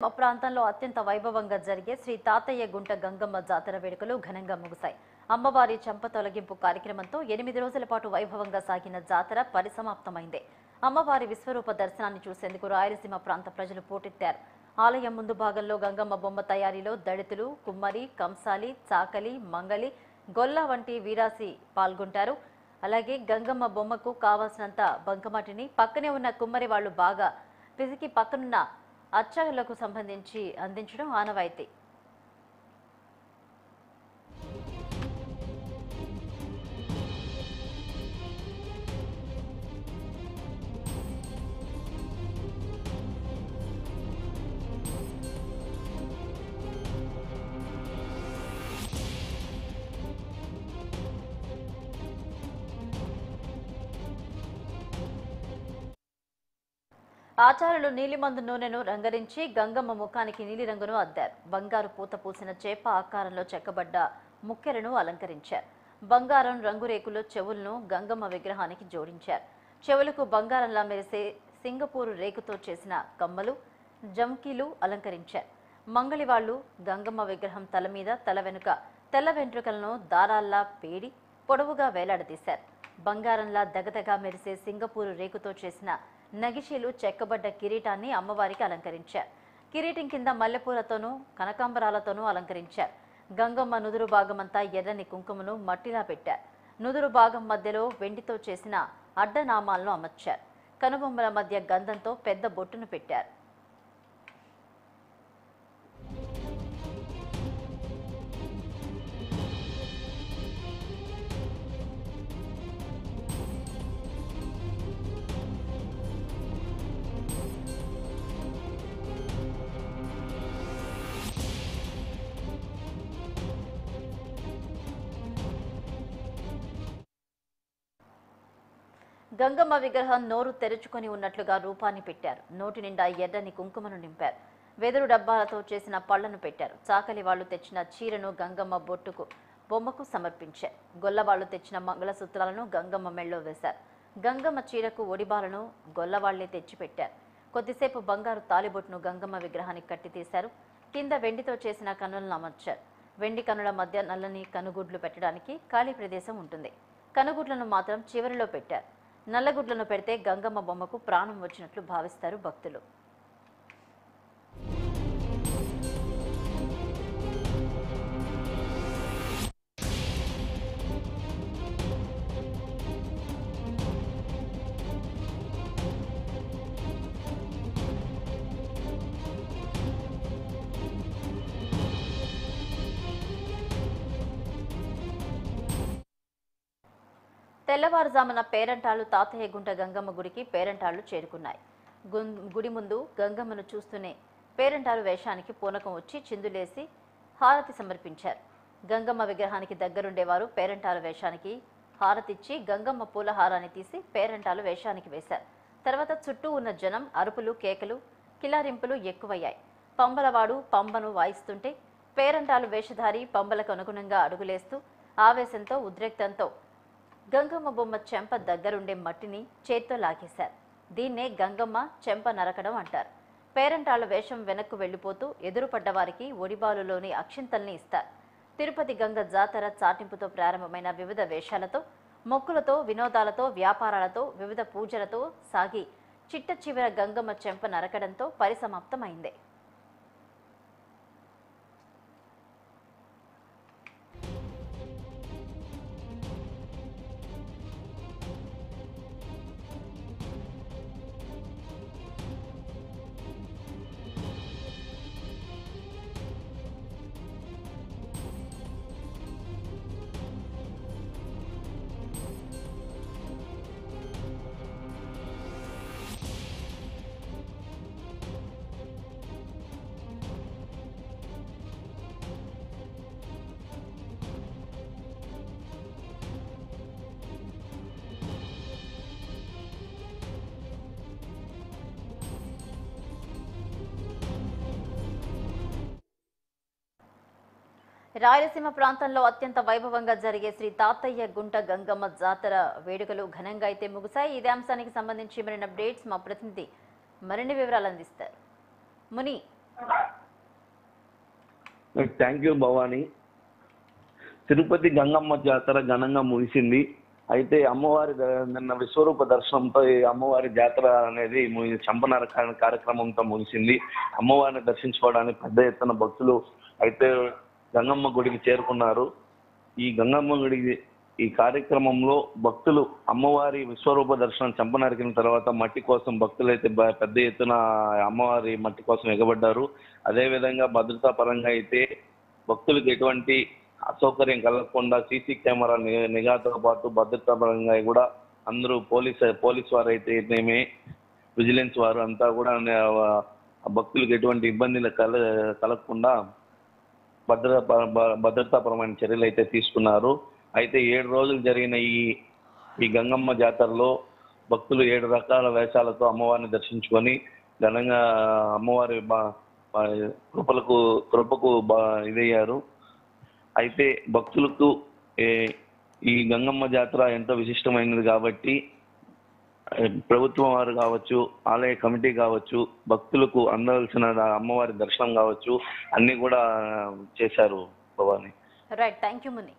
మా ప్రాంతంలో అత్యంత వైభవంగా జరిగే శ్రీ తాతయ్య గుంట గంగమ్మ జాతర వేడుకలు ఘనంగా ముగిశాయి. అమ్మవారి చెంప తొలగింపు కార్యక్రమంతో 8 రోజుల పాటు వైభవంగా సాగిన జాతర పరిసమాప్తమైంది. అమ్మవారి విశ్వరూప దర్శనాన్ని చూసేందుకు రాయలసీమ ప్రాంత ప్రజలు పోటెత్తారు. ఆలయం ముందు భాగంలో గంగమ్మ బొమ్మ తయారీలో దళితులు, కుమ్మరి, కంసాలి, చాకలి, మంగలి, గొల్ల వంటి వీరాసి పాల్గొంటారు. అలాగే గంగమ్మ బొమ్మకు కావాల్సినంత బంకమట్టిని పక్కనే ఉన్న కుమ్మరి వాళ్లు బాగా పిసికి పక్కనున్న అర్చకులకు సంబంధించి అందించడం ఆనవాయితీ. ఆచారులు నీలిమందు నూనెను రంగరించి గంగమ్మ ముఖానికి నీలిరంగును అద్దారు. బంగారు పూత పూసిన చేప ఆకారంలో చెక్కబడ్డ ముక్కెలను అలంకరించారు. బంగారం రంగురేకులో చెవులను గంగమ్మ విగ్రహానికి జోడించారు. చెవులకు బంగారంలా మెరిసే సింగపూరు రేకుతో చేసిన కమ్మలు, జంకీలు అలంకరించారు. మంగళివాళ్లు గంగమ్మ విగ్రహం తల మీద, తల వెనుక తెల్ల వెంట్రుకలను దారాల్లా పేడి పొడవుగా వేలాడదీశారు. బంగారంలా దగదగా మెరిసే సింగపూరు రేకుతో చేసిన నగిషీలు చెక్కబడ్డ కిరీటాన్ని అమ్మవారికి అలంకరించారు. కిరీటం కింద మల్లెపూలతోనూ కనకాంబరాలతోనూ అలంకరించారు. గంగమ్మ నుదురు భాగమంతా ఎర్రని కుంకుమను మట్టిలా పెట్టారు. నుదురు భాగం మధ్యలో వెండితో చేసిన అడ్డనామాలను అమర్చారు. కనుబొమ్మల మధ్య గంధంతో పెద్ద బొట్టును పెట్టారు. గంగమ్మ విగ్రహం నోరు తెరుచుకొని ఉన్నట్లుగా రూపాన్ని పెట్టారు. నోటి నిండా ఎర్రని కుంకుమను నింపారు. వెదురు డబ్బాలతో చేసిన పళ్లను పెట్టారు. చాకలి వాళ్లు తెచ్చిన చీరను గంగమ్మ బొమ్మకు సమర్పించారు. గొల్లవాళ్లు తెచ్చిన మంగళసూత్రాలను గంగమ్మ మెళ్ళో వేశారు. గంగమ్మ చీరకు ఒడిబాలను గొల్లవాళ్లే తెచ్చిపెట్టారు. కొద్దిసేపు బంగారు తాలిబొట్టును గంగమ్మ విగ్రహానికి కట్టి తీశారు. కింద వెండితో చేసిన కన్నులను అమర్చారు. వెండి కన్నుల మధ్య నల్లని కనుగుడ్లు పెట్టడానికి ఖాళీ ప్రదేశం ఉంటుంది. కనుగుడ్లను మాత్రం చివరిలో పెట్టారు. నల్లగుడ్లను పెడితే గంగమ్మ బొమ్మకు ప్రాణం వచ్చినట్లు భావిస్తారు భక్తులు. తెల్లవారుజామున పేరంటాళ్లు తాతయ్య గుంట గంగమ్మ గుడికి పేరంటాళ్లు చేరుకున్నాయి. గుడి ముందు గంగమ్మను చూస్తూనే పేరంటాలు వేషానికి పూనకం వచ్చి చిందులేసి హారతి సమర్పించారు. గంగమ్మ విగ్రహానికి దగ్గరుండేవారు పేరంటాలు వేషానికి హారతిచ్చి గంగమ్మ పూలహారాన్ని తీసి పేరంటాలు వేషానికి వేశారు. తర్వాత చుట్టూ ఉన్న జనం అరుపులు, కేకలు, కిలారింపులు ఎక్కువయ్యాయి. పంబలవాడు పంబను వాయిస్తుంటే పేరంటాలు వేషధారి పంబలకు అనుగుణంగా అడుగులేస్తూ ఆవేశంతో, ఉద్రేక్తంతో గంగమ్మ బొమ్మ చెంప దగ్గరుండే మట్టిని చేత్తో లాగేశారు. దీన్నే గంగమ్మ చెంప నరకడం అంటారు. పేరంటాళ్ల వేషం వెనక్కు వెళ్లిపోతూ ఎదురుపడ్డ వారికి ఒడిబాలులోని అక్షింతల్ని ఇస్తారు. తిరుపతి గంగ జాతర చాటింపుతో ప్రారంభమైన వివిధ వేషాలతో, మొక్కులతో, వినోదాలతో, వ్యాపారాలతో, వివిధ పూజలతో సాగి చిట్ట చివర గంగమ్మ చెంప నరకడంతో పరిసమాప్తమైంది. రాయలసీమ ప్రాంతంలో అత్యంత వైభవంగా జరిగే శ్రీ తాతయ్య గుంట గంగమ్మ జాతర వేడుకలు ఘనంగా అయితే ముగిశాయి. ఇదే అంశానికి సంబంధించి మరిన్ని అప్డేట్స్ మా ప్రతినిధి మరిన్ని వివరాలు అందిస్తారు. ముని, థ్యాంక్ యూ భవానీ. తిరుపతి గంగమ్మ జాతర ఘనంగా ముగిసింది. అయితే అమ్మవారి నిన్న విశ్వరూప దర్శనంతో ఈ అమ్మవారి జాతర అనేది చంపనార కార్యక్రమంతో ముగిసింది. అమ్మవారిని దర్శించుకోవడానికి పెద్ద ఎత్తున భక్తులు అయితే గంగమ్మ గుడికి చేరుకున్నారు. ఈ గంగమ్మ గుడికి ఈ కార్యక్రమంలో భక్తులు అమ్మవారి విశ్వరూప దర్శనం చంపనరికిన తర్వాత మట్టి కోసం భక్తులు అయితే పెద్ద ఎత్తున అమ్మవారి మట్టి కోసం ఎగబడ్డారు. అదేవిధంగా భద్రతా పరంగా అయితే భక్తులకు ఎటువంటి అసౌకర్యం కలగకుండా సీసీ కెమెరా నిఘాతో పాటు భద్రతా పరంగా కూడా అందరూ పోలీస్ వారు అయితే విజిలెన్స్ వారు అంతా కూడా భక్తులకు ఎటువంటి ఇబ్బందులు కలగకుండా భద్రతాపరమైన చర్యలు అయితే తీసుకున్నారు. అయితే 7 రోజులు జరిగిన ఈ గంగమ్మ జాతరలో భక్తులు 7 రకాల వేషాలతో అమ్మవారిని దర్శించుకొని ఘనంగా అమ్మవారి కృపకు ఇదయ్యారు. అయితే భక్తులకు ఈ గంగమ్మ జాతర ఎంతో విశిష్టమైనది కాబట్టి ప్రభుత్వం వారు కావచ్చు, ఆలయ కమిటీ కావచ్చు, భక్తులకు అందవలసిన అమ్మవారి దర్శనం కావచ్చు అన్ని కూడా చేశారు Bhavani. Right, thank you Muni.